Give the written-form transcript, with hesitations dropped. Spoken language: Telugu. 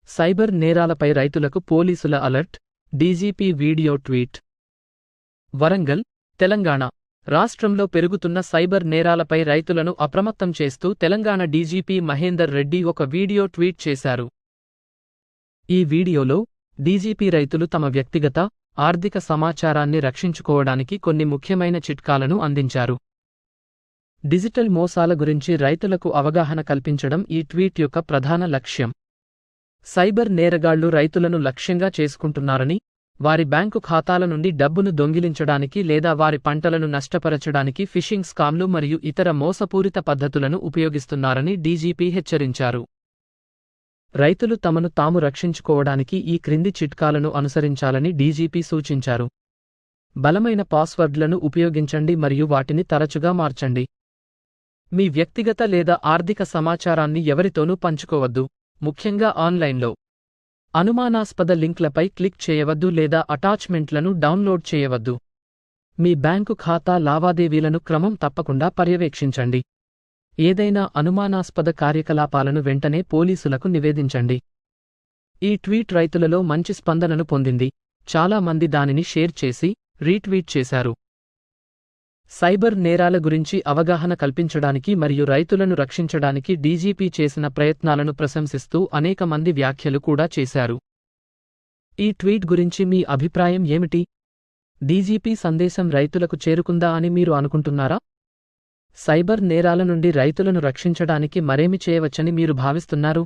సైబర్ నేరాలపై రైతులకు పోలీసుల alert, DGP video tweet. Warangal, Telangana రాష్ట్రంలో పెరుగుతున్న సైబర్ నేరాలపై రైతులను అప్రమత్తం చేస్తూ తెలంగాణ డీజీపీ మహేందర్ రెడ్డి ఒక వీడియో ట్వీట్ చేశారు. ఈ వీడియోలో డీజీపీ రైతులు తమ వ్యక్తిగత, ఆర్థిక సమాచారాన్ని రక్షించుకోవడానికి కొన్ని ముఖ్యమైన చిట్కాలను అందించారు. డిజిటల్ మోసాల గురించి రైతులకు అవగాహన కల్పించడం ఈ ట్వీట్ యొక్క ప్రధాన లక్ష్యం. సైబర్ నేరగాళ్లు రైతులను లక్ష్యంగా చేసుకుంటున్నారని, వారి బ్యాంకు ఖాతాల నుండి డబ్బును దొంగిలించడానికి లేదా వారి పంటలను నష్టపరచడానికి ఫిషింగ్ స్కామ్లు మరియు ఇతర మోసపూరిత పద్ధతులను ఉపయోగిస్తున్నారని డీజీపీ హెచ్చరించారు. రైతులు తమను తాము రక్షించుకోవడానికి ఈ క్రింది చిట్కాలను అనుసరించాలని డీజీపీ సూచించారు. బలమైన పాస్వర్డ్లను ఉపయోగించండి మరియు వాటిని తరచుగా మార్చండి. మీ వ్యక్తిగత లేదా ఆర్థిక సమాచారాన్ని ఎవరితోనూ పంచుకోవద్దు, ముఖ్యంగా ఆన్లైన్లో. అనుమానాస్పద లింక్లపై క్లిక్ చేయవద్దు లేదా అటాచ్మెంట్లను డౌన్లోడ్ చేయవద్దు. మీ బ్యాంకు ఖాతా లావాదేవీలను క్రమం తప్పకుండా పర్యవేక్షించండి. ఏదైనా అనుమానాస్పద కార్యకలాపాలను వెంటనే పోలీసులకు నివేదించండి. ఈ ట్వీట్ రైతులలో మంచి స్పందనను పొందింది. చాలా మంది దానిని షేర్ చేసి, రీట్వీట్ చేశారు. సైబర్ నేరాల గురించి అవగాహన కల్పించడానికి మరియు రైతులను రక్షించడానికి డీజీపీ చేసిన ప్రయత్నాలను ప్రశంసిస్తూ అనేక మంది వ్యాఖ్యలు కూడా చేశారు. ఈ ట్వీట్ గురించి మీ అభిప్రాయం ఏమిటి? డీజీపీ సందేశం రైతులకు చేరుకుందా అని మీరు అనుకుంటున్నారా? సైబర్ నేరాల నుండి రైతులను రక్షించడానికి మరేమి చేయవచ్చని మీరు భావిస్తున్నారు?